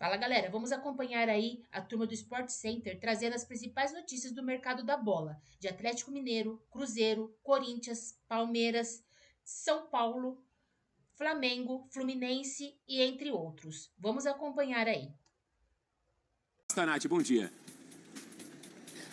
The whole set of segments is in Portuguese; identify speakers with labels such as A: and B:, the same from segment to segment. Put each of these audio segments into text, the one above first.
A: Fala galera, vamos acompanhar aí a turma do Sport Center trazendo as principais notícias do mercado da bola, de Atlético Mineiro, Cruzeiro, Corinthians, Palmeiras, São Paulo, Flamengo, Fluminense e entre outros. Vamos acompanhar aí.
B: Nath, bom dia.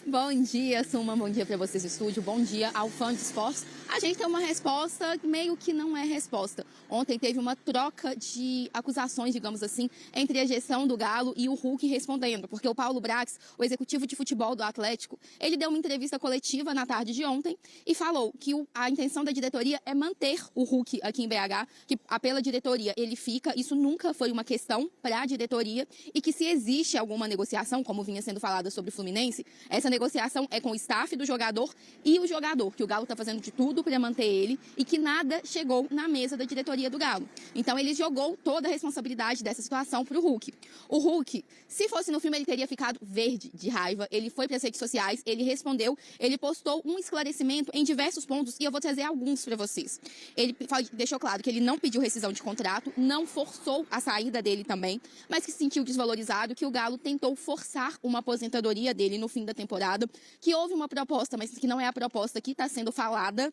C: Bom dia, Suma. Bom dia para vocês do estúdio. Bom dia ao fã de esportes. A gente tem uma resposta meio que não é resposta. Ontem teve uma troca de acusações, digamos assim, entre a gestão do Galo e o Hulk respondendo, porque o Paulo Brax, o executivo de futebol do Atlético, ele deu uma entrevista coletiva na tarde de ontem e falou que a intenção da diretoria é manter o Hulk aqui em BH, que pela diretoria ele fica, isso nunca foi uma questão para a diretoria e que se existe alguma negociação, como vinha sendo falada sobre o Fluminense, essa negociação é com o staff do jogador e o jogador, que o Galo está fazendo de tudo para manter ele e que nada chegou na mesa da diretoria do Galo. Então ele jogou toda a responsabilidade dessa situação para o Hulk. O Hulk, se fosse no filme, ele teria ficado verde de raiva. Ele foi para as redes sociais, ele respondeu, ele postou um esclarecimento em diversos pontos e eu vou trazer alguns para vocês. Ele deixou claro que ele não pediu rescisão de contrato, não forçou a saída dele também, mas que se sentiu desvalorizado, que o Galo tentou forçar uma aposentadoria dele no fim da temporada, que houve uma proposta, mas que não é a proposta que está sendo falada,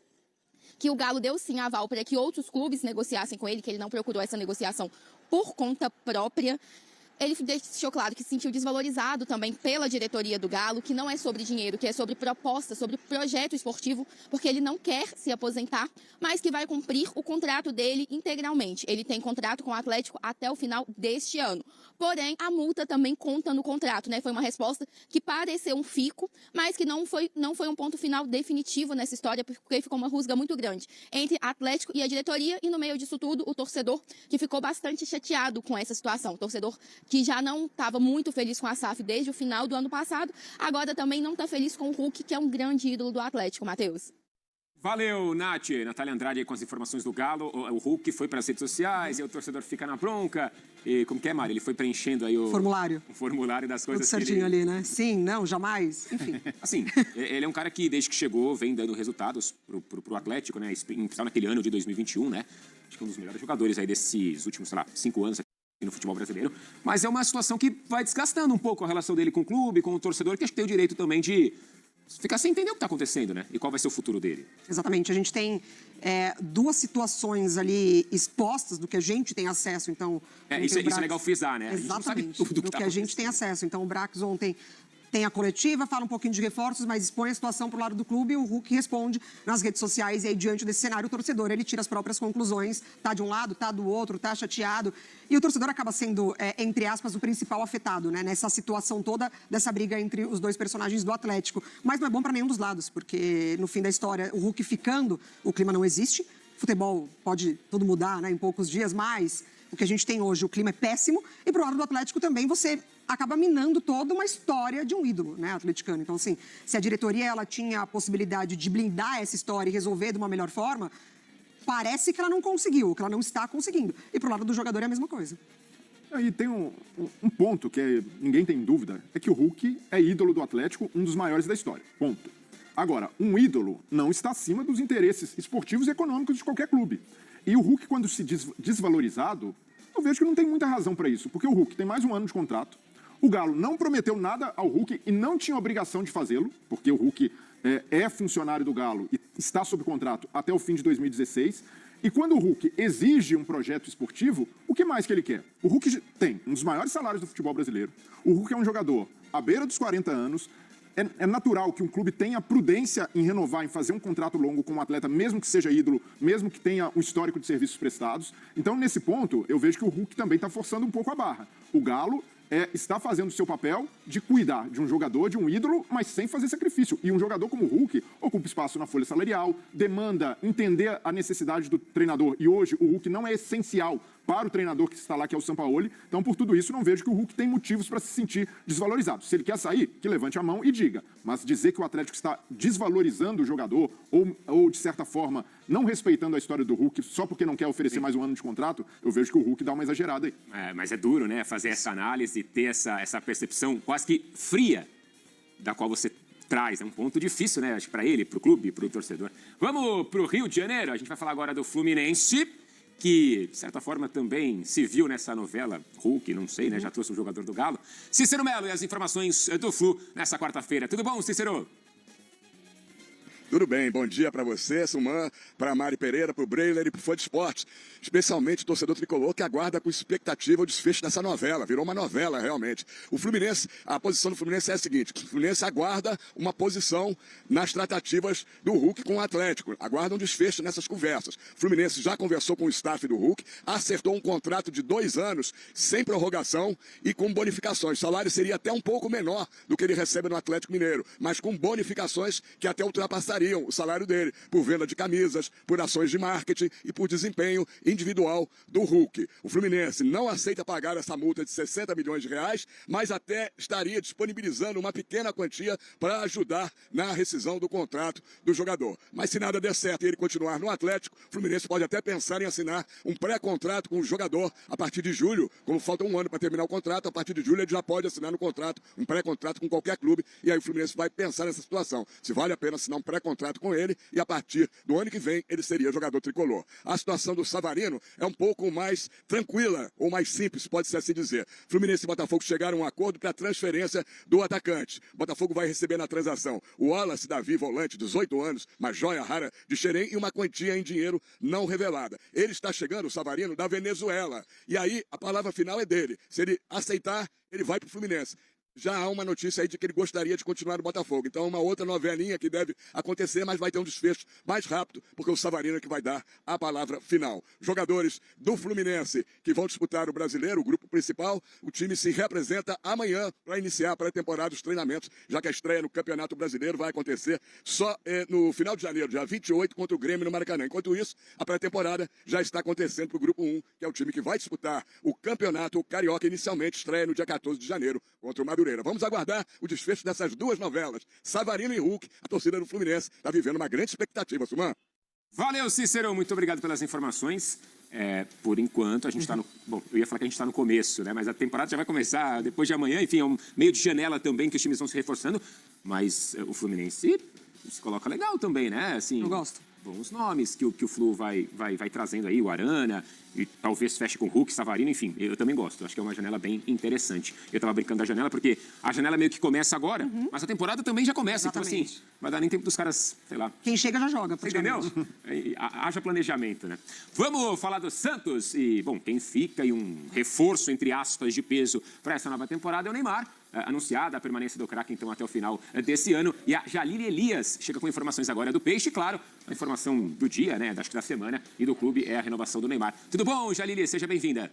C: que o Galo deu sim aval para que outros clubes negociassem com ele, que ele não procurou essa negociação por conta própria. Ele deixou claro que se sentiu desvalorizado também pela diretoria do Galo, que não é sobre dinheiro, que é sobre proposta, sobre projeto esportivo, porque ele não quer se aposentar, mas que vai cumprir o contrato dele integralmente. Ele tem contrato com o Atlético até o final deste ano. Porém, a multa também conta no contrato, né? Foi uma resposta que pareceu um fico, mas que não foi um ponto final definitivo nessa história, porque ficou uma rusga muito grande entre Atlético e a diretoria, e no meio disso tudo, o torcedor, que ficou bastante chateado com essa situação. O torcedor que já não estava muito feliz com a SAF desde o final do ano passado, agora também não está feliz com o Hulk, que é um grande ídolo do Atlético, Matheus.
B: Valeu, Nath. Natália Andrade aí com as informações do Galo. O Hulk foi para as redes sociais e o torcedor fica na bronca. E como que é, Mari? Ele foi preenchendo aí o formulário das coisas.
D: Tudo certinho ali, né? Sim, não, jamais, enfim.
B: Assim, ele é um cara que desde que chegou vem dando resultados pro Atlético, né? Em especial naquele ano de 2021, né? Acho que um dos melhores jogadores aí desses últimos, sei lá, 5 anos no futebol brasileiro, mas é uma situação que vai desgastando um pouco a relação dele com o clube, com o torcedor, que acho que tem o direito também de ficar sem entender o que está acontecendo, né? E qual vai ser o futuro dele.
D: Exatamente, a gente tem duas situações ali expostas do que a gente tem acesso, então...
B: Isso é legal frisar, né?
D: Exatamente,
B: a gente não sabe tudo
D: do que a gente tem acesso. Então o Brax ontem tem a coletiva, fala um pouquinho de reforços, mas expõe a situação para o lado do clube e o Hulk responde nas redes sociais. E aí, diante desse cenário, o torcedor, ele tira as próprias conclusões, tá de um lado, tá do outro, tá chateado. E o torcedor acaba sendo, entre aspas, o principal afetado, né? Nessa situação toda dessa briga entre os dois personagens do Atlético. Mas não é bom para nenhum dos lados, porque no fim da história, o Hulk ficando, o clima não existe. Futebol pode tudo mudar, né, em poucos dias, mas o que a gente tem hoje, o clima é péssimo. E pro lado do Atlético também, você acaba minando toda uma história de um ídolo, né, atleticano. Então, assim, se a diretoria ela tinha a possibilidade de blindar essa história e resolver de uma melhor forma, parece que ela não conseguiu, que ela não está conseguindo. E pro lado do jogador é a mesma coisa.
E: Aí tem um ponto que ninguém tem dúvida, é que o Hulk é ídolo do Atlético, um dos maiores da história. Ponto. Agora, um ídolo não está acima dos interesses esportivos e econômicos de qualquer clube. E o Hulk, quando se desvalorizado, eu vejo que não tem muita razão para isso, porque o Hulk tem mais um ano de contrato, o Galo não prometeu nada ao Hulk e não tinha obrigação de fazê-lo, porque o Hulk é funcionário do Galo e está sob contrato até o fim de 2016. E quando o Hulk exige um projeto esportivo, o que mais que ele quer? O Hulk tem um dos maiores salários do futebol brasileiro, o Hulk é um jogador à beira dos 40 anos, é natural que um clube tenha prudência em renovar, em fazer um contrato longo com um atleta, mesmo que seja ídolo, mesmo que tenha um histórico de serviços prestados. Então, nesse ponto, eu vejo que o Hulk também está forçando um pouco a barra. O Galo está fazendo o seu papel de cuidar de um jogador, de um ídolo, mas sem fazer sacrifício. E um jogador como o Hulk ocupa espaço na folha salarial, demanda entender a necessidade do treinador. E hoje o Hulk não é essencial para o treinador que está lá, que é o Sampaoli. Então, por tudo isso, não vejo que o Hulk tem motivos para se sentir desvalorizado. Se ele quer sair, que levante a mão e diga. Mas dizer que o Atlético está desvalorizando o jogador ou de certa forma, não respeitando a história do Hulk só porque não quer oferecer mais um ano de contrato, eu vejo que o Hulk dá uma exagerada aí.
B: Mas é duro, né? Fazer essa análise e ter essa percepção quase que fria da qual você traz. É um ponto difícil, né? Acho que para ele, para o clube, para o torcedor. Vamos para o Rio de Janeiro. A gente vai falar agora do Fluminense, que, de certa forma, também se viu nessa novela Hulk, não sei, né? Já trouxe um jogador do Galo. Cícero Melo e as informações do Flu nessa quarta-feira. Tudo bom, Cícero?
F: Tudo bem, bom dia para você, Suman, para Mari Pereira, para o Breiler e para o Fã de Esportes, especialmente o torcedor tricolor que aguarda com expectativa o desfecho dessa novela, virou uma novela realmente. O Fluminense, a posição do Fluminense é a seguinte, o Fluminense aguarda uma posição nas tratativas do Hulk com o Atlético, aguarda um desfecho nessas conversas. O Fluminense já conversou com o staff do Hulk, acertou um contrato de 2 anos, sem prorrogação e com bonificações. O salário seria até um pouco menor do que ele recebe no Atlético Mineiro, mas com bonificações que até ultrapassariam o salário dele, por venda de camisas, por ações de marketing e por desempenho individual do Hulk. O Fluminense não aceita pagar essa multa de 60 milhões de reais, mas até estaria disponibilizando uma pequena quantia para ajudar na rescisão do contrato do jogador. Mas se nada der certo e ele continuar no Atlético, o Fluminense pode até pensar em assinar um pré-contrato com o jogador a partir de julho, como falta um ano para terminar o contrato, a partir de julho ele já pode assinar no contrato, um pré-contrato com qualquer clube, e aí o Fluminense vai pensar nessa situação, se vale a pena assinar um pré-contrato com ele e a partir do ano que vem ele seria jogador tricolor. A situação do Savarino é um pouco mais tranquila ou mais simples, pode-se assim dizer. Fluminense e Botafogo chegaram a um acordo para a transferência do atacante. Botafogo vai receber na transação o Wallace Davi, volante, 18 anos, uma joia rara de Xerém e uma quantia em dinheiro não revelada. Ele está chegando, o Savarino, da Venezuela. E aí a palavra final é dele. Se ele aceitar, ele vai para o Fluminense. Já há uma notícia aí de que ele gostaria de continuar no Botafogo. Então, uma outra novelinha que deve acontecer, mas vai ter um desfecho mais rápido, porque o Savarino é que vai dar a palavra final. Jogadores do Fluminense que vão disputar o Brasileiro, o grupo principal, o time se representa amanhã para iniciar a pré-temporada, os treinamentos, já que a estreia no Campeonato Brasileiro vai acontecer só no final de janeiro, dia 28, contra o Grêmio no Maracanã. Enquanto isso, a pré-temporada já está acontecendo para o grupo 1, que é o time que vai disputar o Campeonato Carioca, inicialmente estreia no dia 14 de janeiro, contra o Madureira. Vamos aguardar o desfecho dessas duas novelas. Savarino e Hulk, a torcida do Fluminense está vivendo uma grande expectativa, Suman.
B: Valeu, Cícero. Muito obrigado pelas informações. Por enquanto, a gente está no... Bom, eu ia falar que a gente está no começo, né? Mas a temporada já vai começar depois de amanhã. Enfim, é um meio de janela também que os times vão se reforçando. Mas o Fluminense se coloca legal também, né? Assim,
D: eu gosto.
B: Bons nomes que o Flu vai trazendo aí, o Arana, e talvez feche com o Hulk, Savarino, enfim, eu também gosto. Acho que é uma janela bem interessante. Eu estava brincando da janela porque a janela meio que começa agora, mas a temporada também já começa.
D: Exatamente.
B: Então, assim, vai dar nem tempo dos caras, sei lá.
D: Quem chega já joga,
B: Você entendeu? Haja planejamento, né? Vamos falar do Santos e, bom, quem fica e um reforço, entre aspas, de peso para essa nova temporada é o Neymar. Anunciada a permanência do craque, então, até o final desse ano. E a Jalile Elias chega com informações agora do Peixe. E, claro, a informação do dia, né, acho que da semana, e do clube é a renovação do Neymar. Tudo bom, Jalile? Seja bem-vinda.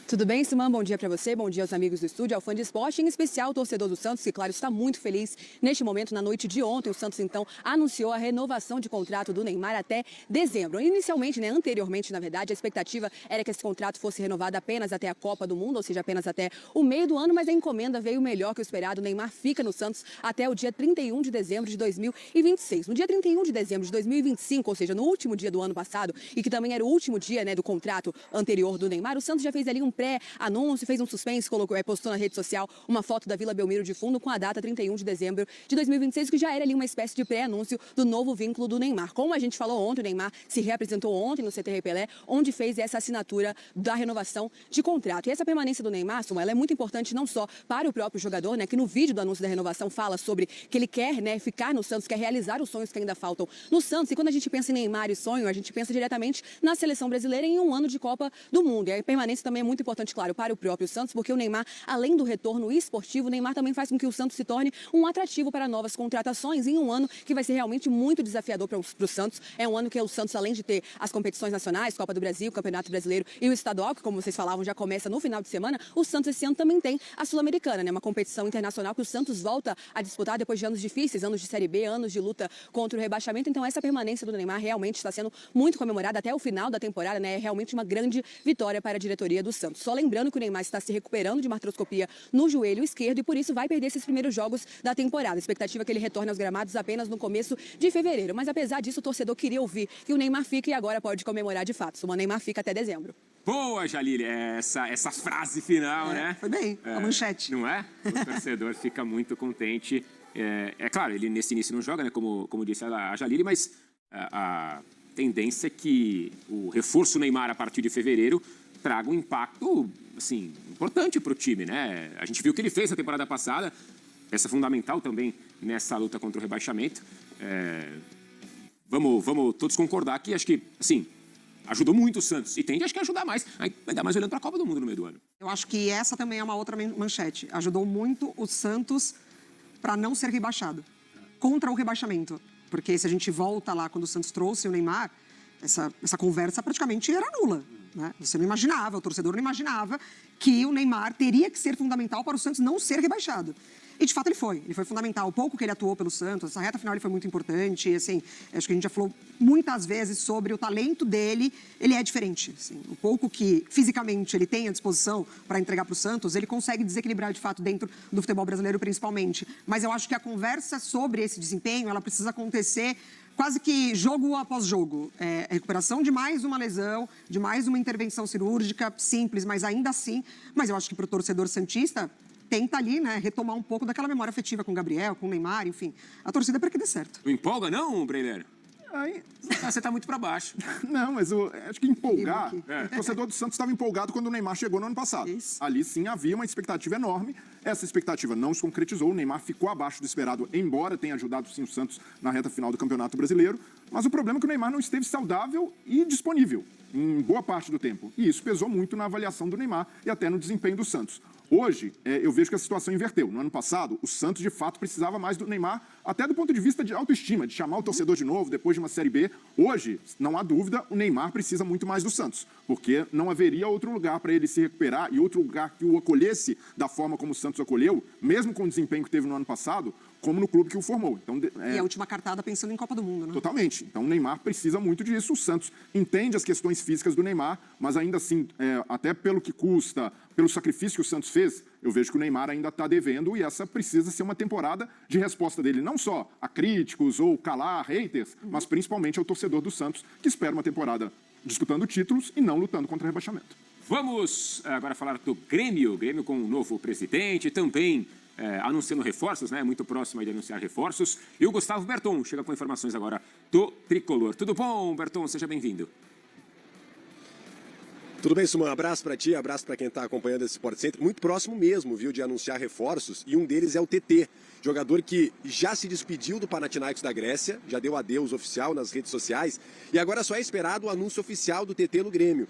G: Tudo bem, Simão? Bom dia para você, bom dia aos amigos do estúdio, ao fã de esporte, em especial o torcedor do Santos, que, claro, está muito feliz neste momento. Na noite de ontem, o Santos, então, anunciou a renovação de contrato do Neymar até dezembro. Inicialmente, né, anteriormente, na verdade, a expectativa era que esse contrato fosse renovado apenas até a Copa do Mundo, ou seja, apenas até o meio do ano, mas a encomenda veio melhor que o esperado. O Neymar fica no Santos até o dia 31 de dezembro de 2026. No dia 31 de dezembro de 2025, ou seja, no último dia do ano passado, e que também era o último dia, né, do contrato anterior do Neymar, o Santos já fez ali um pré-anúncio, fez um suspense, postou na rede social uma foto da Vila Belmiro de fundo com a data 31 de dezembro de 2026, que já era ali uma espécie de pré-anúncio do novo vínculo do Neymar. Como a gente falou ontem, o Neymar se reapresentou ontem no CT Pelé, onde fez essa assinatura da renovação de contrato. E essa permanência do Neymar, ela é muito importante não só para o próprio jogador, né, que no vídeo do anúncio da renovação fala sobre que ele quer, né, ficar no Santos, quer realizar os sonhos que ainda faltam no Santos. E quando a gente pensa em Neymar e sonho, a gente pensa diretamente na seleção brasileira em um ano de Copa do Mundo. E a permanência também é muito importante, claro, para o próprio Santos, porque o Neymar, além do retorno esportivo, o Neymar também faz com que o Santos se torne um atrativo para novas contratações em um ano que vai ser realmente muito desafiador para o Santos. É um ano que o Santos, além de ter as competições nacionais, Copa do Brasil, Campeonato Brasileiro e o estadual, que, como vocês falavam, já começa no final de semana, o Santos esse ano também tem a Sul-Americana, né? Uma competição internacional que o Santos volta a disputar depois de anos difíceis, anos de Série B, anos de luta contra o rebaixamento. Então, essa permanência do Neymar realmente está sendo muito comemorada até o final da temporada, né? É realmente uma grande vitória para a diretoria do Santos. Só lembrando que o Neymar está se recuperando de uma artroscopia no joelho esquerdo e por isso vai perder esses primeiros jogos da temporada. A expectativa é que ele retorne aos gramados apenas no começo de fevereiro. Mas apesar disso, o torcedor queria ouvir que o Neymar fica e agora pode comemorar de fato. O Neymar fica até dezembro.
B: Boa, Jalile, essa frase final, né?
D: Foi bem, a manchete.
B: Não é? O torcedor fica muito contente. É claro, ele nesse início não joga, né? Como disse a Jalile, mas tendência é que o reforço Neymar a partir de fevereiro traga um impacto, assim, importante para o time, né? A gente viu o que ele fez na temporada passada, peça fundamental também nessa luta contra o rebaixamento. Vamos todos concordar que acho que, assim, ajudou muito o Santos e tende, acho que, a ajudar mais, ainda mais olhando para a Copa do Mundo no meio do ano.
D: Eu acho que essa também é uma outra manchete. Ajudou muito o Santos para não ser rebaixado, contra o rebaixamento. Porque se a gente volta lá quando o Santos trouxe o Neymar, essa conversa praticamente era nula. Né? Você não imaginava, o torcedor não imaginava que o Neymar teria que ser fundamental para o Santos não ser rebaixado. E, de fato, ele foi fundamental. O pouco que ele atuou pelo Santos, essa reta final ele foi muito importante. E, assim, acho que a gente já falou muitas vezes sobre o talento dele. Ele é diferente. Assim, o pouco que, fisicamente, ele tem à disposição para entregar para o Santos, ele consegue desequilibrar, de fato, dentro do futebol brasileiro, principalmente. Mas eu acho que a conversa sobre esse desempenho, ela precisa acontecer quase que jogo após jogo. A recuperação de mais uma lesão, de mais uma intervenção cirúrgica, simples, mas ainda assim. Mas eu acho que para o torcedor santista, tenta ali, né, retomar um pouco daquela memória afetiva com o Gabriel, com o Neymar, enfim. A torcida é para que dê certo.
B: Não empolga, não, Breiner? Você tá muito para baixo.
E: Não, mas eu acho que empolgar... O torcedor do Santos estava empolgado quando o Neymar chegou no ano passado.
D: Isso.
E: Ali, sim, havia uma expectativa enorme. Essa expectativa não se concretizou. O Neymar ficou abaixo do esperado, embora tenha ajudado, sim, o Santos na reta final do Campeonato Brasileiro. Mas o problema é que o Neymar não esteve saudável e disponível em boa parte do tempo. E isso pesou muito na avaliação do Neymar e até no desempenho do Santos. Hoje, eu vejo que a situação inverteu. No ano passado, o Santos, de fato, precisava mais do Neymar, até do ponto de vista de autoestima, de chamar o torcedor de novo depois de uma Série B. Hoje, não há dúvida, o Neymar precisa muito mais do Santos, porque não haveria outro lugar para ele se recuperar e outro lugar que o acolhesse da forma como o Santos acolheu, mesmo com o desempenho que teve no ano passado, como no clube que o formou. Então,
D: E a última cartada pensando em Copa do Mundo, né?
E: Totalmente. Então, o Neymar precisa muito disso. O Santos entende as questões físicas do Neymar, mas ainda assim, até pelo que custa, pelo sacrifício que o Santos fez, eu vejo que o Neymar ainda está devendo e essa precisa ser uma temporada de resposta dele, não só a críticos ou calar haters, mas principalmente ao torcedor do Santos, que espera uma temporada disputando títulos e não lutando contra o rebaixamento.
B: Vamos agora falar do Grêmio. Grêmio com um novo presidente, também anunciando reforços, né? Muito próximo aí de anunciar reforços. E o Gustavo Berton chega com informações agora do Tricolor. Tudo bom, Berton? Seja bem-vindo.
H: Tudo bem, Suman? Abraço para ti, abraço para quem está acompanhando esse Sport Center. Muito próximo mesmo, viu, de anunciar reforços. E um deles é o TT, jogador que já se despediu do Panathinaikos da Grécia, já deu adeus oficial nas redes sociais. E agora só é esperado o anúncio oficial do TT no Grêmio.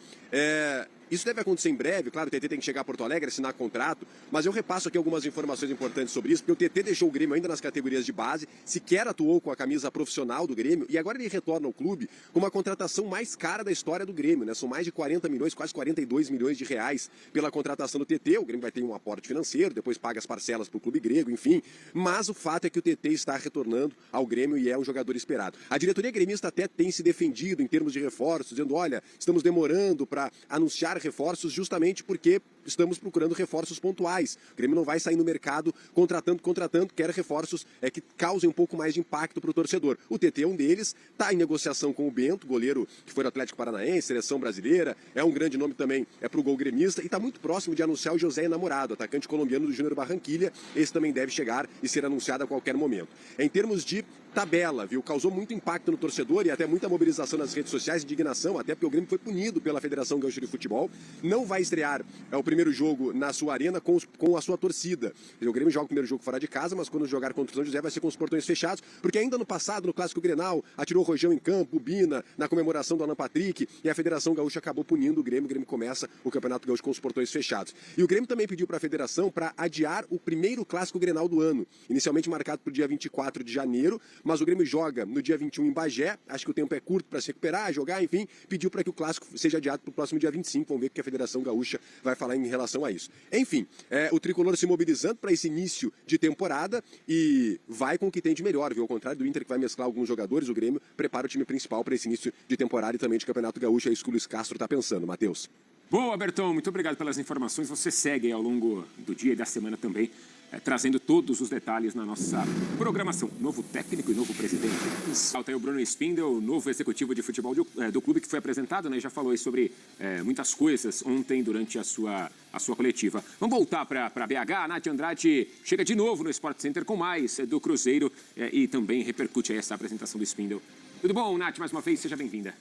H: Isso deve acontecer em breve, claro, o TT tem que chegar a Porto Alegre, assinar contrato, mas eu repasso aqui algumas informações importantes sobre isso, porque o TT deixou o Grêmio ainda nas categorias de base, sequer atuou com a camisa profissional do Grêmio, e agora ele retorna ao clube com uma contratação mais cara da história do Grêmio, né? São mais de 40 milhões, quase 42 milhões de reais pela contratação do TT, o Grêmio vai ter um aporte financeiro, depois paga as parcelas para o clube grego, enfim, mas o fato é que o TT está retornando ao Grêmio e é um jogador esperado. A diretoria gremista até tem se defendido em termos de reforços, dizendo, olha, estamos demorando para anunciar reforços justamente porque estamos procurando reforços pontuais. O Grêmio não vai sair no mercado contratando, quer reforços que causem um pouco mais de impacto para o torcedor. O TT é um deles, está em negociação com o Bento, goleiro que foi do Atlético Paranaense, seleção brasileira, é um grande nome também para o gol gremista e está muito próximo de anunciar o José Enamorado, atacante colombiano do Júnior Barranquilla. Esse também deve chegar e ser anunciado a qualquer momento. Em termos de tabela, viu? Causou muito impacto no torcedor e até muita mobilização nas redes sociais, indignação, até porque o Grêmio foi punido pela Federação Gaúcha de Futebol. Não vai estrear o primeiro jogo na sua arena com a sua torcida. O Grêmio joga o primeiro jogo fora de casa, mas quando jogar contra o São José vai ser com os portões fechados, porque ainda no passado, no Clássico Grenal, atirou o Rojão em campo, o Bina, na comemoração do Alan Patrick, e a Federação Gaúcha acabou punindo o Grêmio. O Grêmio começa o Campeonato Gaúcho com os portões fechados. E o Grêmio também pediu para a Federação para adiar o primeiro Clássico Grenal do ano, inicialmente marcado para o dia 24 de janeiro, mas o Grêmio joga no dia 21 em Bagé, acho que o tempo é curto para se recuperar, jogar, enfim, pediu para que o Clássico seja adiado para o próximo dia 25, vamos ver o que a Federação Gaúcha vai falar em relação a isso. Enfim, o Tricolor se mobilizando para esse início de temporada e vai com o que tem de melhor, viu? Ao contrário do Inter, que vai mesclar alguns jogadores, o Grêmio prepara o time principal para esse início de temporada e também de Campeonato Gaúcho, é isso que o Luiz Castro está pensando. Matheus.
B: Boa, Berton, muito obrigado pelas informações. Você segue ao longo do dia e da semana também, trazendo todos os detalhes na nossa programação. Novo técnico e novo presidente. Falta aí o Bruno Spindel, novo executivo de futebol do clube, que foi apresentado, né? Já falou aí sobre muitas coisas ontem durante a sua coletiva. Vamos voltar para BH. A Nath Andrade chega de novo no Sport Center com mais do Cruzeiro e também repercute aí essa apresentação do Spindel Tudo bom, Nath? Mais uma vez, seja bem-vinda.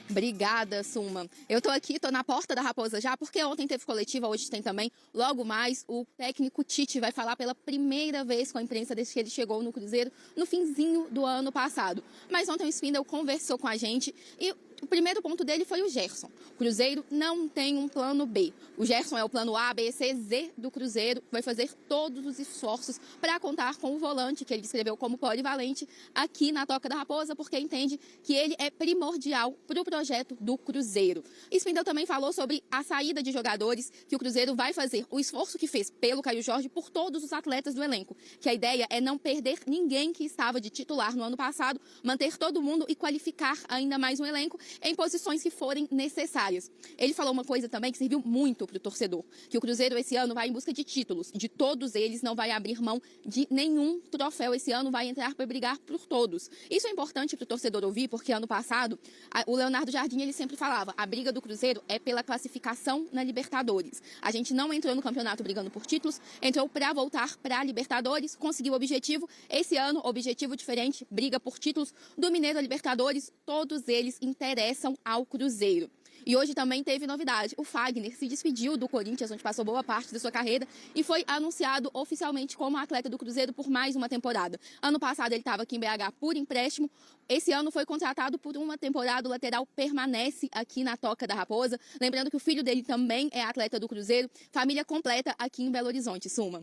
C: Obrigada, Suma. Eu tô aqui, tô na porta da Raposa já, porque ontem teve coletiva, hoje tem também. Logo mais, o técnico Tite vai falar pela primeira vez com a imprensa desde que ele chegou no Cruzeiro no finzinho do ano passado. Mas ontem o Spindle conversou com a gente e o primeiro ponto dele foi o Gerson. O Cruzeiro não tem um plano B. O Gerson é o plano A, B, C, Z do Cruzeiro. Vai fazer todos os esforços para contar com o volante, que ele descreveu como polivalente, aqui na Toca da Raposa, porque entende que ele é primordial para o projeto do Cruzeiro. Spindle também falou sobre a saída de jogadores, que o Cruzeiro vai fazer o esforço que fez pelo Caio Jorge por todos os atletas do elenco. Que a ideia é não perder ninguém que estava de titular no ano passado, manter todo mundo e qualificar ainda mais um elenco em posições que forem necessárias. Ele falou uma coisa também que serviu muito para o torcedor, que o Cruzeiro esse ano vai em busca de títulos, e de todos eles não vai abrir mão de nenhum troféu esse ano, vai entrar para brigar por todos. Isso é importante para o torcedor ouvir, porque ano passado o Leonardo Jardim ele sempre falava, a briga do Cruzeiro é pela classificação na Libertadores. A gente não entrou no campeonato brigando por títulos, entrou para voltar para a Libertadores, conseguiu o objetivo. Esse ano, objetivo diferente, briga por títulos do Mineiro a Libertadores, todos eles interessam ao Cruzeiro. E hoje também teve novidade. O Fagner se despediu do Corinthians, onde passou boa parte da sua carreira, e foi anunciado oficialmente como atleta do Cruzeiro por mais uma temporada. Ano passado ele estava aqui em BH por empréstimo. Esse ano foi contratado por uma temporada. O lateral permanece aqui na Toca da Raposa. Lembrando que o filho dele também é atleta do Cruzeiro. Família completa aqui em Belo Horizonte. Suma.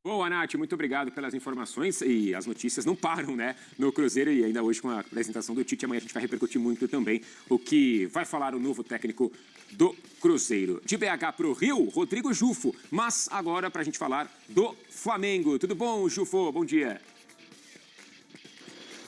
B: Boa, Nath, muito obrigado pelas informações. E as notícias não param, né, no Cruzeiro. E ainda hoje com a apresentação do Tite, amanhã a gente vai repercutir muito também o que vai falar o novo técnico do Cruzeiro. De BH para o Rio, Rodrigo Jufo. Mas agora para a gente falar do Flamengo. Tudo bom, Jufo? Bom dia.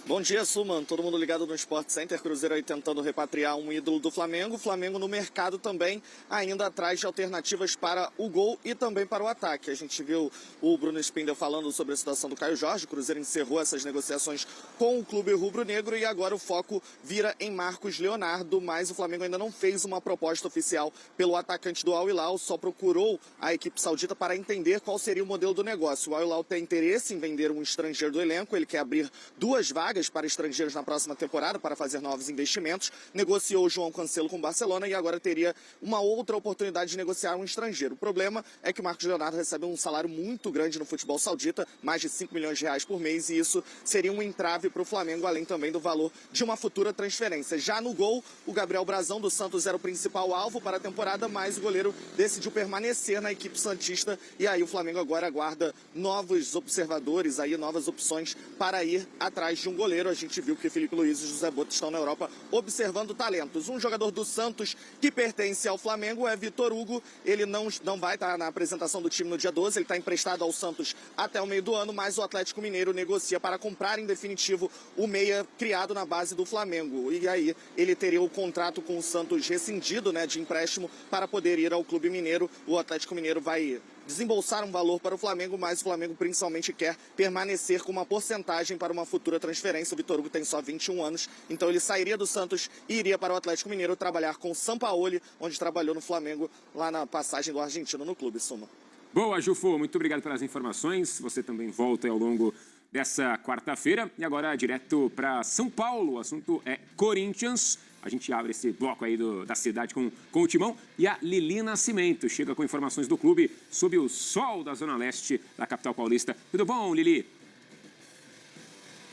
I: Bom dia, Suman. Todo mundo ligado no Sport Center. Cruzeiro aí tentando repatriar um ídolo do Flamengo. Flamengo no mercado também, ainda atrás de alternativas para o gol e também para o ataque. A gente viu o Bruno Spindel falando sobre a situação do Caio Jorge. O Cruzeiro encerrou essas negociações com o clube rubro-negro e agora o foco vira em Marcos Leonardo, mas o Flamengo ainda não fez uma proposta oficial pelo atacante do Al Hilal, só procurou a equipe saudita para entender qual seria o modelo do negócio. O Al Hilal tem interesse em vender um estrangeiro do elenco, ele quer abrir 2 vagas para estrangeiros na próxima temporada para fazer novos investimentos. Negociou o João Cancelo com o Barcelona e agora teria uma outra oportunidade de negociar um estrangeiro. O problema é que o Marcos Leonardo recebe um salário muito grande no futebol saudita, mais de 5 milhões de reais por mês, e isso seria um entrave para o Flamengo, além também do valor de uma futura transferência. Já no gol, o Gabriel Brazão do Santos era o principal alvo para a temporada, mas o goleiro decidiu permanecer na equipe santista e aí o Flamengo agora aguarda novos observadores, aí novas opções para ir atrás de um goleiro. A gente viu que Felipe Luiz e José Bottas estão na Europa observando talentos. Um jogador do Santos que pertence ao Flamengo é Vitor Hugo. Ele não vai estar na apresentação do time no dia 12, ele está emprestado ao Santos até o meio do ano, mas o Atlético Mineiro negocia para comprar em definitivo o meia criado na base do Flamengo. E aí ele teria o contrato com o Santos rescindido, né, de empréstimo para poder ir ao Clube Mineiro. O Atlético Mineiro vai desembolsar um valor para o Flamengo, mas o Flamengo principalmente quer permanecer com uma porcentagem para uma futura transferência. O Vitor Hugo tem só 21 anos, então ele sairia do Santos e iria para o Atlético Mineiro trabalhar com o Sampaoli, onde trabalhou no Flamengo lá na passagem do argentino no clube. Suma.
B: Boa, Jufo, muito obrigado pelas informações. Você também volta ao longo dessa quarta-feira. E agora direto para São Paulo, o assunto é Corinthians. A gente abre esse bloco aí da cidade com o Timão. E a Lili Nascimento chega com informações do clube sob o sol da Zona Leste da capital paulista. Tudo bom, Lili?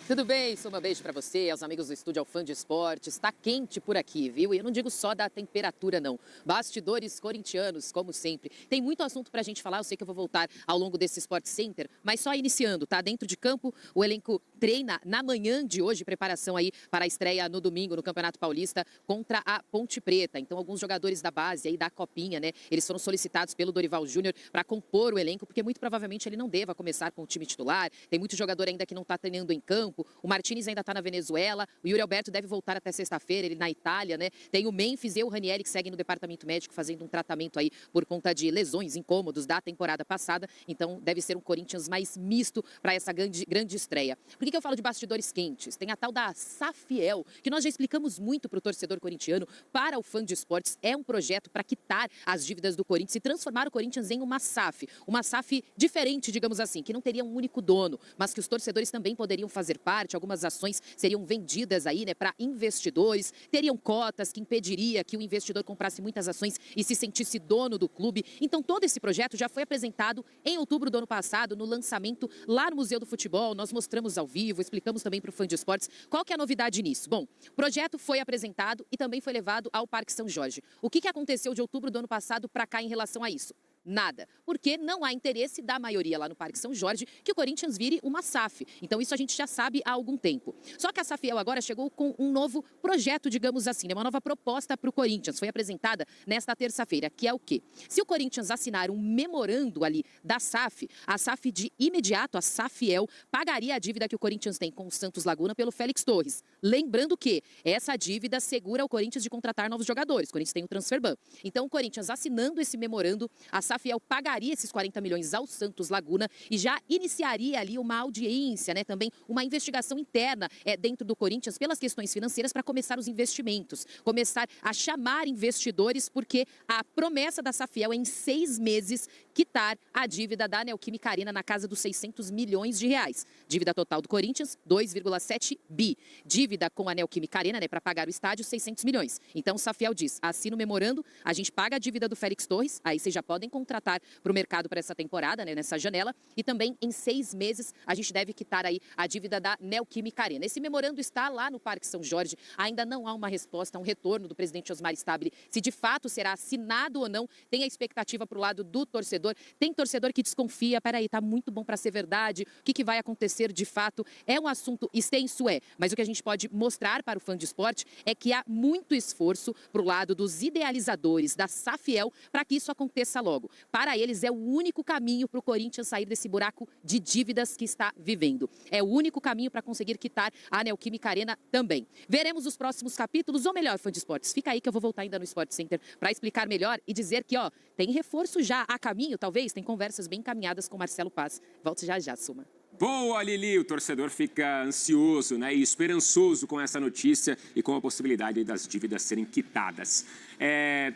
J: Tudo bem, Suma, beijo para você, aos amigos do estúdio, ao fã de esportes. Está quente por aqui, viu? E eu não digo só da temperatura, não. Bastidores corintianos, como sempre. Tem muito assunto para a gente falar, eu sei que eu vou voltar ao longo desse Sport Center, mas só iniciando, tá? Dentro de campo, o elenco treina na manhã de hoje, preparação aí para a estreia no domingo no Campeonato Paulista contra a Ponte Preta. Então, alguns jogadores da base aí da Copinha, né? Eles foram solicitados pelo Dorival Júnior para compor o elenco, porque muito provavelmente ele não deva começar com o time titular. Tem muito jogador ainda que não está treinando em campo. O Martínez ainda está na Venezuela. O Yuri Alberto deve voltar até sexta-feira, ele na Itália, né? Tem o Memphis e o Ranieri que seguem no departamento médico fazendo um tratamento aí por conta de lesões, incômodos da temporada passada. Então deve ser um Corinthians mais misto para essa grande estreia. Por que eu falo de bastidores quentes? Tem a tal da Safiel, que nós já explicamos muito para o torcedor corintiano, para o fã de esportes. É um projeto para quitar as dívidas do Corinthians e transformar o Corinthians em uma SAF. Uma SAF diferente, digamos assim, que não teria um único dono, mas que os torcedores também poderiam fazer parte, algumas ações seriam vendidas aí, né, para investidores, teriam cotas que impediria que o investidor comprasse muitas ações e se sentisse dono do clube. Então todo esse projeto já foi apresentado em outubro do ano passado, no lançamento lá no Museu do Futebol. Nós mostramos ao vivo, explicamos também para o Fã de Esportes qual que é a novidade nisso. Bom, o projeto foi apresentado e também foi levado ao Parque São Jorge. O que aconteceu de outubro do ano passado para cá em relação a isso? Nada, porque não há interesse da maioria lá no Parque São Jorge que o Corinthians vire uma SAF. Então isso a gente já sabe há algum tempo. Só que a Safiel agora chegou com um novo projeto, digamos assim, uma nova proposta para o Corinthians. Foi apresentada nesta terça-feira, que é o quê? Se o Corinthians assinar um memorando ali da SAF, a SAF de imediato, a Safiel, pagaria a dívida que o Corinthians tem com o Santos Laguna pelo Félix Torres. Lembrando que essa dívida segura o Corinthians de contratar novos jogadores. O Corinthians tem o transfer ban. Então o Corinthians assinando esse memorando, a Safiel pagaria esses 40 milhões ao Santos Laguna e já iniciaria ali uma audiência, né, também uma investigação interna dentro do Corinthians pelas questões financeiras para começar os investimentos, começar a chamar investidores, porque a promessa da Safiel é em 6 meses quitar a dívida da Neoquímica Arena na casa dos 600 milhões de reais. Dívida total do Corinthians, 2,7 bi. Dívida com a Neoquímica Arena, né, para pagar o estádio, 600 milhões. Então o Safiel diz, assina o memorando, a gente paga a dívida do Félix Torres, aí vocês já podem contratar para o mercado para essa temporada, né, nessa janela, e também em 6 meses a gente deve quitar aí a dívida da Neoquímica Arena. Esse memorando está lá no Parque São Jorge, ainda não há uma resposta, um retorno do presidente Osmar Stabile, se de fato será assinado ou não. Tem a expectativa para o lado do torcedor, tem torcedor que desconfia, peraí, tá muito bom para ser verdade, o que vai acontecer de fato? É um assunto extenso, mas o que a gente pode mostrar para o fã de esporte é que há muito esforço para o lado dos idealizadores da Safiel para que isso aconteça logo. Para eles é o único caminho para o Corinthians sair desse buraco de dívidas que está vivendo. É o único caminho para conseguir quitar a Neoquímica Arena também. Veremos os próximos capítulos, ou melhor, fã de esportes, fica aí que eu vou voltar ainda no Sport Center para explicar melhor e dizer que, tem reforço já a caminho, talvez, tem conversas bem encaminhadas com Marcelo Paz. Volte já, Suma.
B: Boa, Lili! O torcedor fica ansioso, né, e esperançoso com essa notícia e com a possibilidade das dívidas serem quitadas.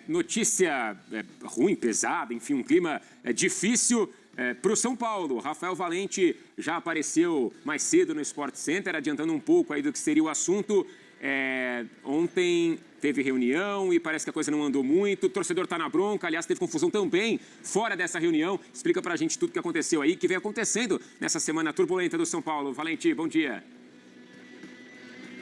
B: Notícia ruim, pesada, enfim, um clima difícil para o São Paulo. Rafael Valente já apareceu mais cedo no Sport Center, adiantando um pouco aí do que seria o assunto. Ontem teve reunião e parece que a coisa não andou muito. O torcedor está na bronca, aliás, teve confusão também fora dessa reunião. Explica pra gente tudo o que aconteceu aí, que vem acontecendo nessa semana turbulenta do São Paulo. Valente, bom dia.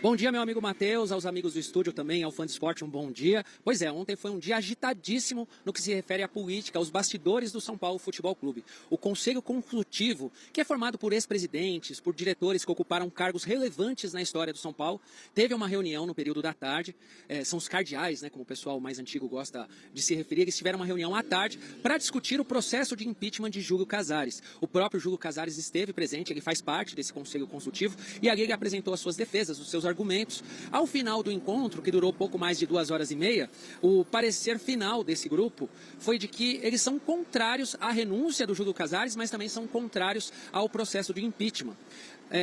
K: Bom dia, meu amigo Matheus, aos amigos do estúdio também, ao Fã de Esporte, um bom dia. Pois é, ontem foi um dia agitadíssimo no que se refere à política, aos bastidores do São Paulo Futebol Clube. O Conselho Consultivo, que é formado por ex-presidentes, por diretores que ocuparam cargos relevantes na história do São Paulo, teve uma reunião no período da tarde, são os cardeais, né, como o pessoal mais antigo gosta de se referir, eles tiveram uma reunião à tarde para discutir o processo de impeachment de Júlio Casares. O próprio Júlio Casares esteve presente, ele faz parte desse Conselho Consultivo, e ali ele apresentou as suas defesas, os seus argumentos. Ao final do encontro, que durou pouco mais de 2h30, o parecer final desse grupo foi de que eles são contrários à renúncia do Júlio Casares, mas também são contrários ao processo de impeachment.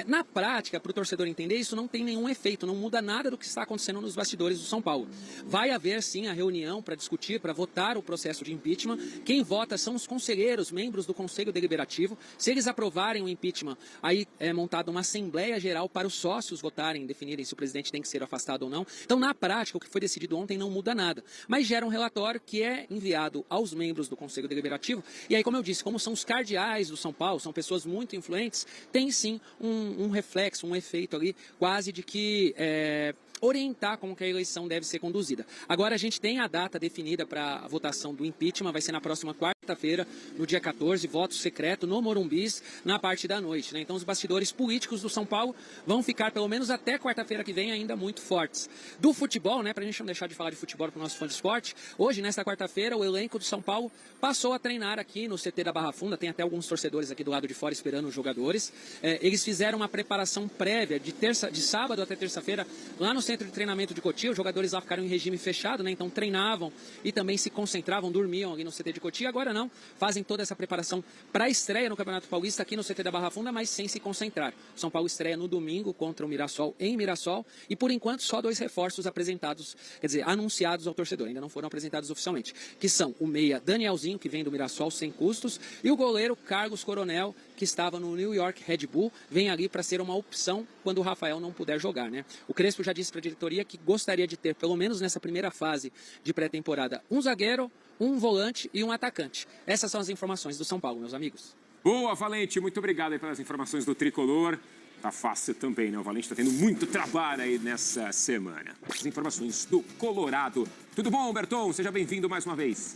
K: Na prática, para o torcedor entender, isso não tem nenhum efeito, não muda nada do que está acontecendo nos bastidores do São Paulo. Vai haver, sim, a reunião para discutir, para votar o processo de impeachment. Quem vota são os conselheiros, membros do Conselho Deliberativo. Se eles aprovarem o impeachment, aí é montada uma Assembleia Geral para os sócios votarem, definirem se o presidente tem que ser afastado ou não. Então, na prática, o que foi decidido ontem não muda nada. Mas gera um relatório que é enviado aos membros do Conselho Deliberativo. E aí, como eu disse, como são os cardeais do São Paulo, são pessoas muito influentes, tem sim um reflexo, um efeito ali, quase de que orientar como que a eleição deve ser conduzida. Agora a gente tem a data definida para a votação do impeachment, vai ser na próxima quarta-feira, no dia 14, voto secreto no Morumbis, na parte da noite, né? Então os bastidores políticos do São Paulo vão ficar pelo menos até quarta-feira que vem ainda muito fortes. Do futebol, né, pra gente não deixar de falar de futebol para o nosso fã de esporte, hoje, nesta quarta-feira, o elenco do São Paulo passou a treinar aqui no CT da Barra Funda, tem até alguns torcedores aqui do lado de fora esperando os jogadores. Eles fizeram uma preparação prévia de sábado até terça-feira lá no centro de treinamento de Cotia. Os jogadores lá ficaram em regime fechado, né? Então treinavam e também se concentravam, dormiam ali no CT de Cotia. Agora queira não, fazem toda essa preparação para a estreia no Campeonato Paulista aqui no CT da Barra Funda, mas sem se concentrar. São Paulo estreia no domingo contra o Mirassol em Mirassol e por enquanto só 2 reforços apresentados, quer dizer, anunciados ao torcedor, ainda não foram apresentados oficialmente, que são o meia Danielzinho, que vem do Mirassol sem custos, e o goleiro Carlos Coronel, que estava no New York Red Bull, vem ali para ser uma opção quando o Rafael não puder jogar, né? O Crespo já disse para a diretoria que gostaria de ter, pelo menos nessa primeira fase de pré-temporada, um zagueiro, um volante e um atacante. Essas são as informações do São Paulo, meus amigos.
B: Boa, Valente, muito obrigado aí pelas informações do Tricolor. Tá fácil também, né? O Valente tá tendo muito trabalho aí nessa semana. As informações do Colorado. Tudo bom, Berton? Seja bem-vindo mais uma vez.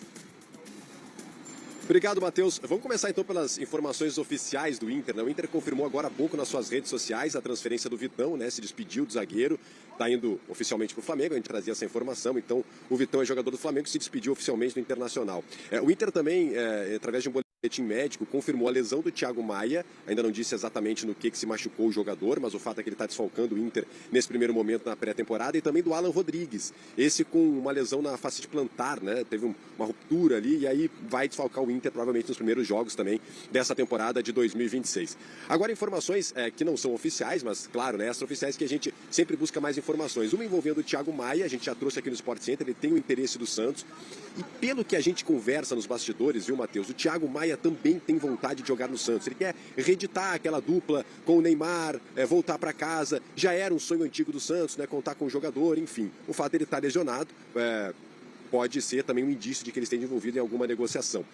H: Obrigado, Matheus. Vamos começar então pelas informações oficiais do Inter, né? O Inter confirmou agora há pouco nas suas redes sociais a transferência do Vitão, né? Se despediu do zagueiro, está indo oficialmente para o Flamengo, a gente trazia essa informação, então o Vitão é jogador do Flamengo e se despediu oficialmente do Internacional. O Inter também, através de um boletim médico, confirmou a lesão do Thiago Maia, ainda não disse exatamente no que se machucou o jogador, mas o fato é que ele está desfalcando o Inter nesse primeiro momento na pré-temporada, e também do Alan Rodrigues, esse com uma lesão na face plantar, né? Teve uma ruptura ali e aí vai desfalcar o Inter provavelmente nos primeiros jogos também dessa temporada de 2026. Agora, informações que não são oficiais, mas claro, né, extra-oficiais, que a gente sempre busca mais informações. Uma envolvendo o Thiago Maia, a gente já trouxe aqui no Sport Center, ele tem o interesse do Santos, e pelo que a gente conversa nos bastidores, viu, Matheus, o Thiago Maia também tem vontade de jogar no Santos. Ele quer reeditar aquela dupla com o Neymar, voltar para casa. Já era um sonho antigo do Santos, né, contar com o jogador, enfim. O fato de ele estar lesionado pode ser também um indício de que ele esteja envolvido em alguma negociação.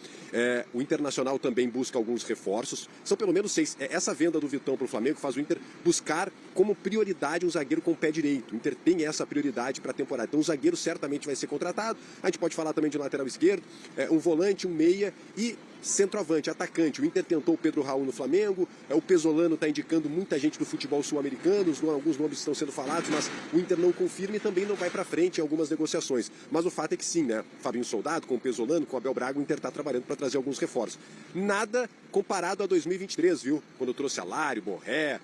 H: O Internacional também busca alguns reforços. São pelo menos 6. Essa venda do Vitão para o Flamengo faz o Inter buscar como prioridade um zagueiro com pé direito. O Inter tem essa prioridade para a temporada. Então o zagueiro certamente vai ser contratado. A gente pode falar também de lateral esquerdo, um volante, um meia e centroavante, atacante. O Inter tentou o Pedro Raul no Flamengo, o Pesolano está indicando muita gente do futebol sul-americano, alguns nomes estão sendo falados, mas o Inter não confirma e também não vai para frente em algumas negociações. Mas o fato é que sim, né? Fabinho Soldado, com o Pesolano, com o Abel Braga, o Inter está trabalhando para trazer alguns reforços. Nada comparado a 2023, viu? Quando trouxe Alário, Borré,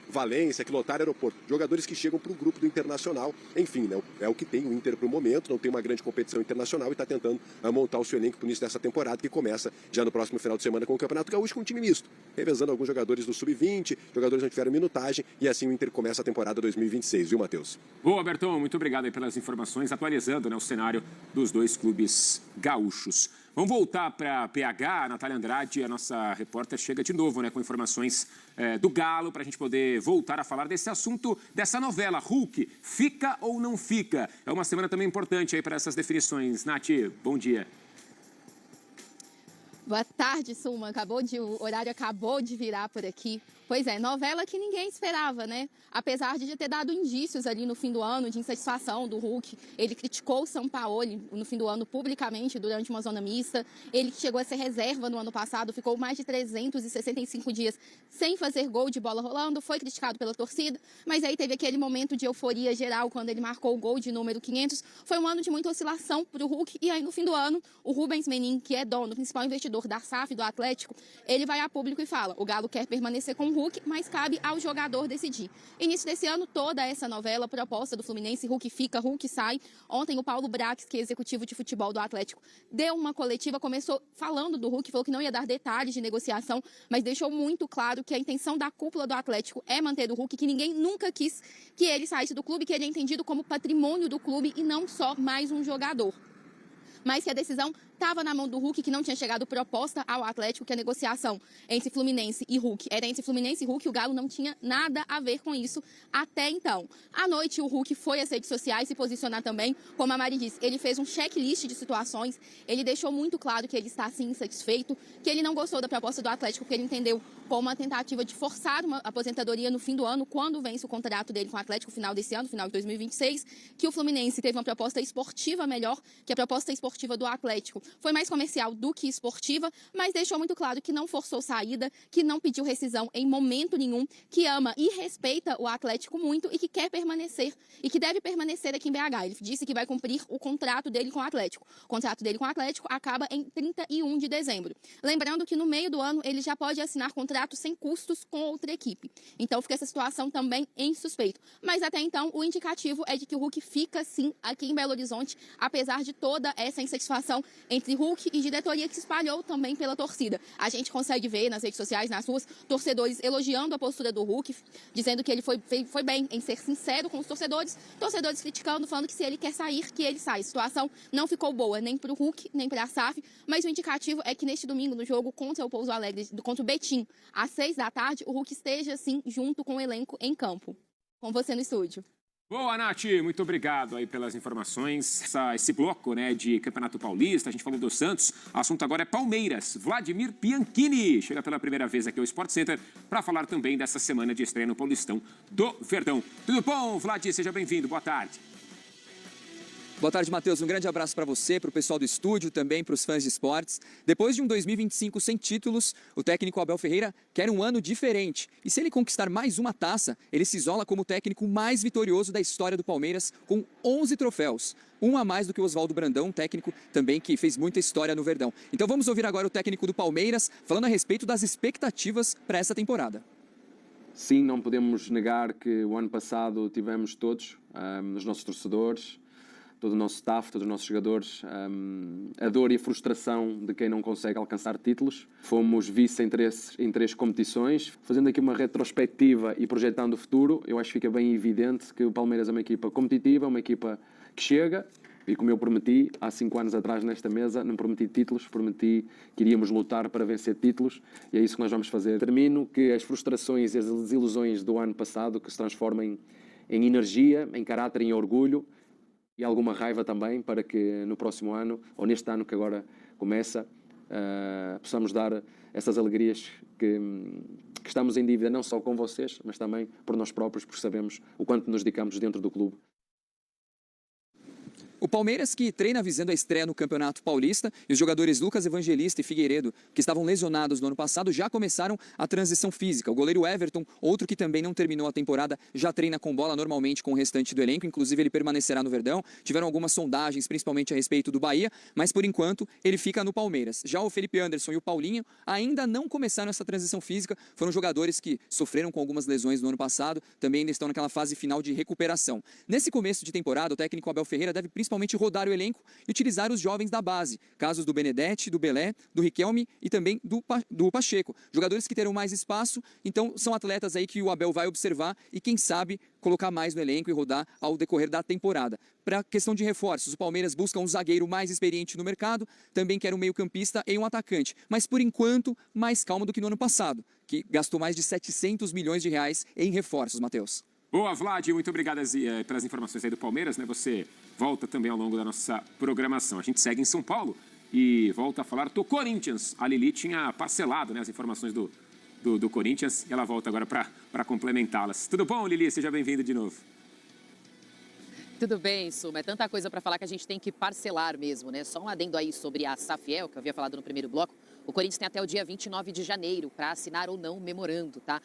H: Valência, Quilotar, Aeroporto. Jogadores que chegam para o grupo do Internacional. Enfim, né? É o que tem o Inter para o momento, não tem uma grande competição internacional e está tentando montar o seu elenco para o início dessa temporada, que começa já no próximo final de semana com o Campeonato Gaúcho, com um time misto, revezando alguns jogadores do Sub-20, jogadores não tiveram minutagem, e assim o Inter começa a temporada 2026, viu, Matheus?
B: Boa, Berton, muito obrigado aí pelas informações, atualizando, né, o cenário dos dois clubes gaúchos. Vamos voltar para PH, a Natália Andrade, a nossa repórter, chega de novo, né, com informações do Galo, para a gente poder voltar a falar desse assunto, dessa novela. Hulk, fica ou não fica? É uma semana também importante aí para essas definições. Nath, bom dia.
C: Boa tarde, Suma. O horário acabou de virar por aqui. Pois é, novela que ninguém esperava, né? Apesar de ter dado indícios ali no fim do ano de insatisfação do Hulk, ele criticou o Sampaoli no fim do ano publicamente durante uma zona mista. Ele chegou a ser reserva no ano passado, ficou mais de 365 dias sem fazer gol de bola rolando, foi criticado pela torcida, mas aí teve aquele momento de euforia geral quando ele marcou o gol de número 500. Foi um ano de muita oscilação para o Hulk e aí no fim do ano, o Rubens Menin, que é dono, principal investidor da SAF do Atlético, ele vai a público e fala: o Galo quer permanecer com o Hulk, mas cabe ao jogador decidir. Início desse ano, toda essa novela, proposta do Fluminense, Hulk fica, Hulk sai. Ontem o Paulo Brax, que é executivo de futebol do Atlético, deu uma coletiva, começou falando do Hulk, falou que não ia dar detalhes de negociação, mas deixou muito claro que a intenção da cúpula do Atlético é manter o Hulk, que ninguém nunca quis que ele saísse do clube, que ele é entendido como patrimônio do clube e não só mais um jogador. Mas que a decisão estava na mão do Hulk, que não tinha chegado proposta ao Atlético, que a negociação entre Fluminense e Hulk era entre Fluminense e Hulk, o Galo não tinha nada a ver com isso até então. À noite, o Hulk foi às redes sociais se posicionar também, como a Mari disse, ele fez um checklist de situações, ele deixou muito claro que ele está, sim, insatisfeito, que ele não gostou da proposta do Atlético, porque ele entendeu como uma tentativa de forçar uma aposentadoria no fim do ano, quando vence o contrato dele com o Atlético, final desse ano, final de 2026, que o Fluminense teve uma proposta esportiva melhor, que a proposta esportiva do Atlético foi mais comercial do que esportiva, mas deixou muito claro que não forçou saída, que não pediu rescisão em momento nenhum, que ama e respeita o Atlético muito e que quer permanecer, e que deve permanecer aqui em BH. Ele disse que vai cumprir o contrato dele com o Atlético. O contrato dele com o Atlético acaba em 31 de dezembro. Lembrando que no meio do ano ele já pode assinar contrato sem custos com outra equipe. Então fica essa situação também em suspeito. Mas até então o indicativo é de que o Hulk fica sim aqui em Belo Horizonte, apesar de toda essa insatisfação entre Hulk e diretoria que se espalhou também pela torcida. A gente consegue ver nas redes sociais, nas ruas, torcedores elogiando a postura do Hulk, dizendo que ele foi bem em ser sincero com os torcedores criticando, falando que se ele quer sair, que ele sai. A situação não ficou boa nem para o Hulk, nem para a SAF, mas o indicativo é que neste domingo, no jogo contra o Pouso Alegre, contra o Betim, às 6 da tarde, o Hulk esteja, sim, junto com o elenco em campo. Com você no estúdio.
B: Boa, Nath, muito obrigado aí pelas informações. Esse bloco, né, de Campeonato Paulista, a gente falou do Santos, o assunto agora é Palmeiras. Vladimir Bianchini chega pela primeira vez aqui ao Sport Center para falar também dessa semana de estreia no Paulistão do Verdão. Tudo bom, Vlad? Seja bem-vindo, boa tarde.
L: Boa tarde, Matheus. Um grande abraço para você, para o pessoal do estúdio, também para os fãs de esportes. Depois de um 2025 sem títulos, o técnico Abel Ferreira quer um ano diferente. E se ele conquistar mais uma taça, ele se isola como o técnico mais vitorioso da história do Palmeiras, com 11 troféus. Um a mais do que o Oswaldo Brandão, técnico também que fez muita história no Verdão. Então vamos ouvir agora o técnico do Palmeiras falando a respeito das expectativas para essa temporada.
M: Sim, não podemos negar que o ano passado tivemos todos, os nossos torcedores, todo o nosso staff, todos os nossos jogadores, a dor e a frustração de quem não consegue alcançar títulos. Fomos vice em três competições. Fazendo aqui uma retrospectiva e projetando o futuro, eu acho que fica bem evidente que o Palmeiras é uma equipa competitiva, uma equipa que chega, e como eu prometi há 5 anos atrás nesta mesa, não prometi títulos, prometi que iríamos lutar para vencer títulos, e é isso que nós vamos fazer. Termino que as frustrações e as desilusões do ano passado que se transformem em energia, em caráter e em orgulho, e alguma raiva também, para que no próximo ano, ou neste ano que agora começa, possamos dar essas alegrias que estamos em dívida não só com vocês, mas também por nós próprios, porque sabemos o quanto nos dedicamos dentro do clube.
L: O Palmeiras, que treina visando a estreia no Campeonato Paulista, e os jogadores Lucas Evangelista e Figueiredo, que estavam lesionados no ano passado, já começaram a transição física. O goleiro Everton, outro que também não terminou a temporada, já treina com bola normalmente com o restante do elenco, inclusive ele permanecerá no Verdão. Tiveram algumas sondagens, principalmente a respeito do Bahia, mas por enquanto ele fica no Palmeiras. Já o Felipe Anderson e o Paulinho ainda não começaram essa transição física, foram jogadores que sofreram com algumas lesões no ano passado, também ainda estão naquela fase final de recuperação. Nesse começo de temporada, o técnico Abel Ferreira deve principalmente rodar o elenco e utilizar os jovens da base, casos do Benedetti, do Belé, do Riquelme e também do Pacheco. Jogadores que terão mais espaço, então são atletas aí que o Abel vai observar e quem sabe colocar mais no elenco e rodar ao decorrer da temporada. Para a questão de reforços, o Palmeiras busca um zagueiro mais experiente no mercado, também quer um meio-campista e um atacante, mas por enquanto mais calmo do que no ano passado, que gastou mais de 700 milhões de reais em reforços, Matheus.
B: Boa, Vlad, muito obrigado pelas informações aí do Palmeiras, né? Você volta também ao longo da nossa programação. A gente segue em São Paulo e volta a falar do Corinthians. A Lili tinha parcelado, né, as informações do Corinthians e ela volta agora para complementá-las. Tudo bom, Lili? Seja bem-vinda de novo.
J: Tudo bem, Suma. É tanta coisa para falar que a gente tem que parcelar mesmo, né? Só um adendo aí sobre a Safiel, que eu havia falado no primeiro bloco. O Corinthians tem até o dia 29 de janeiro para assinar ou não o memorando, tá?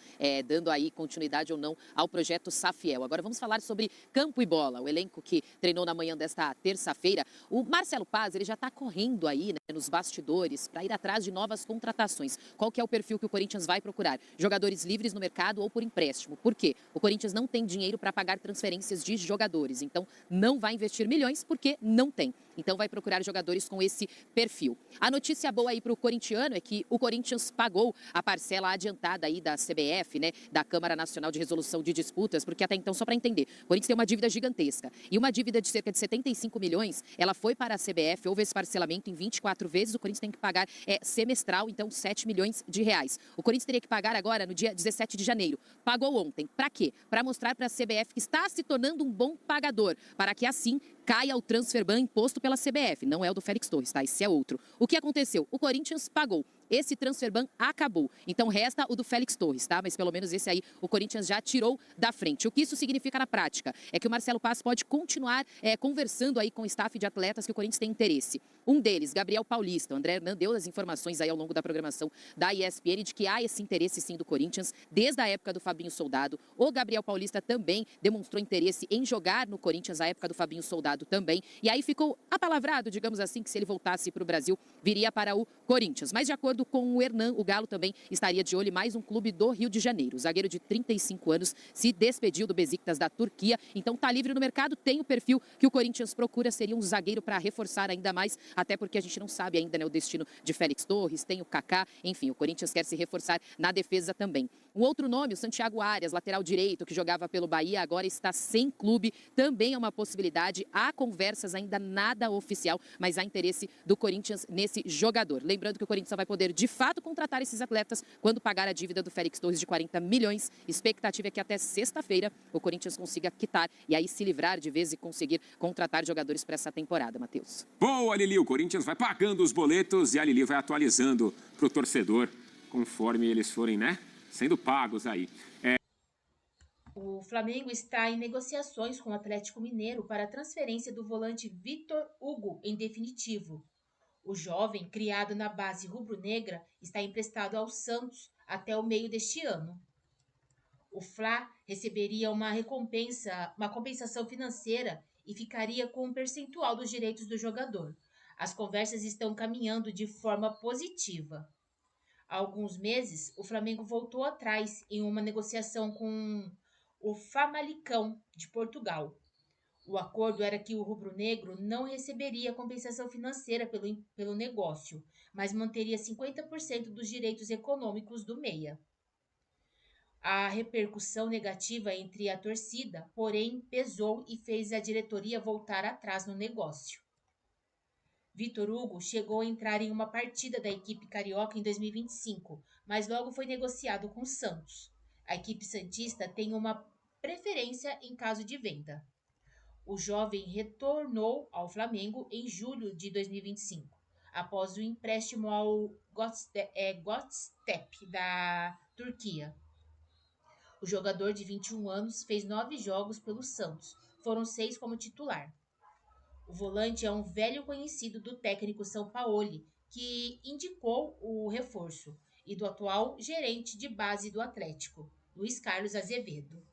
J: Dando aí continuidade ou não ao projeto Safiel. Agora vamos falar sobre campo e bola. O elenco que treinou na manhã desta terça-feira. O Marcelo Paz, ele já está correndo aí, né, nos bastidores para ir atrás de novas contratações. Qual que é o perfil que o Corinthians vai procurar? Jogadores livres no mercado ou por empréstimo. Por quê? O Corinthians não tem dinheiro para pagar transferências de jogadores. Então não vai investir milhões porque não tem. Então vai procurar jogadores com esse perfil. A notícia boa aí para o corintiano é que o Corinthians pagou a parcela adiantada aí da CBF, né, da Câmara Nacional de Resolução de Disputas, porque até então, só para entender, o Corinthians tem uma dívida gigantesca. E uma dívida de cerca de 75 milhões, ela foi para a CBF, houve esse parcelamento em 24 vezes, o Corinthians tem que pagar semestral, então 7 milhões de reais. O Corinthians teria que pagar agora no dia 17 de janeiro. Pagou ontem. Para quê? Para mostrar para a CBF que está se tornando um bom pagador, para que assim caia o transfer ban imposto pela CBF. Não é o do Félix Torres, tá? Esse é outro. O que aconteceu? O Corinthians pagou. Esse transfer ban acabou. Então resta o do Félix Torres, tá? Mas pelo menos esse aí o Corinthians já tirou da frente. O que isso significa na prática? É que o Marcelo Paz pode continuar conversando aí com o staff de atletas que o Corinthians tem interesse. Um deles, Gabriel Paulista. O André Hernan deu as informações aí ao longo da programação da ESPN de que há esse interesse sim do Corinthians desde a época do Fabinho Soldado. O Gabriel Paulista também demonstrou interesse em jogar no Corinthians à época do Fabinho Soldado também. E aí ficou apalavrado, digamos assim, que se ele voltasse para o Brasil, viria para o Corinthians. Mas de acordo acordo com o Hernan, o Galo também estaria de olho em mais um clube do Rio de Janeiro. O zagueiro de 35 anos se despediu do Besiktas da Turquia, então está livre no mercado, tem o perfil que o Corinthians procura, seria um zagueiro para reforçar ainda mais, até porque a gente não sabe ainda, né, o destino de Félix Torres, tem o Kaká, enfim, o Corinthians quer se reforçar na defesa também. Um outro nome, o Santiago Arias, lateral direito, que jogava pelo Bahia, agora está sem clube, também é uma possibilidade. Há conversas, ainda nada oficial, mas há interesse do Corinthians nesse jogador. Lembrando que o Corinthians só vai poder, de fato, contratar esses atletas quando pagar a dívida do Félix Torres de 40 milhões. Expectativa é que até sexta-feira o Corinthians consiga quitar e aí se livrar de vez e conseguir contratar jogadores para essa temporada, Matheus.
B: Boa, Lili, o Corinthians vai pagando os boletos e a Lili vai atualizando para o torcedor conforme eles forem, né, sendo pagos aí.
A: O Flamengo está em negociações com o Atlético Mineiro para a transferência do volante Vitor Hugo em definitivo. O jovem, criado na base rubro-negra, está emprestado ao Santos até o meio deste ano. O Fla receberia uma compensação financeira e ficaria com um percentual dos direitos do jogador. As conversas estão caminhando de forma positiva. Há alguns meses, o Flamengo voltou atrás em uma negociação com o Famalicão, de Portugal. O acordo era que o rubro-negro não receberia compensação financeira pelo negócio, mas manteria 50% dos direitos econômicos do meia. A repercussão negativa entre a torcida, porém, pesou e fez a diretoria voltar atrás no negócio. Vitor Hugo chegou a entrar em uma partida da equipe carioca em 2025, mas logo foi negociado com o Santos. A equipe santista tem uma preferência em caso de venda. O jovem retornou ao Flamengo em julho de 2025, após o empréstimo ao Göztepe da Turquia. O jogador de 21 anos fez 9 jogos pelo Santos, foram 6 como titular. O volante é um velho conhecido do técnico Sampaoli, que indicou o reforço, e do atual gerente de base do Atlético, Luiz Carlos Azevedo.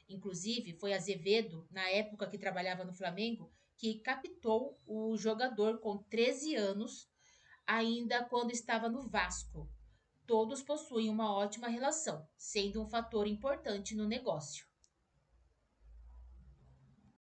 A: Inclusive, foi Azevedo, na época que trabalhava no Flamengo, que captou o jogador com 13 anos, ainda quando estava no Vasco. Todos possuem uma ótima relação, sendo um fator importante no negócio.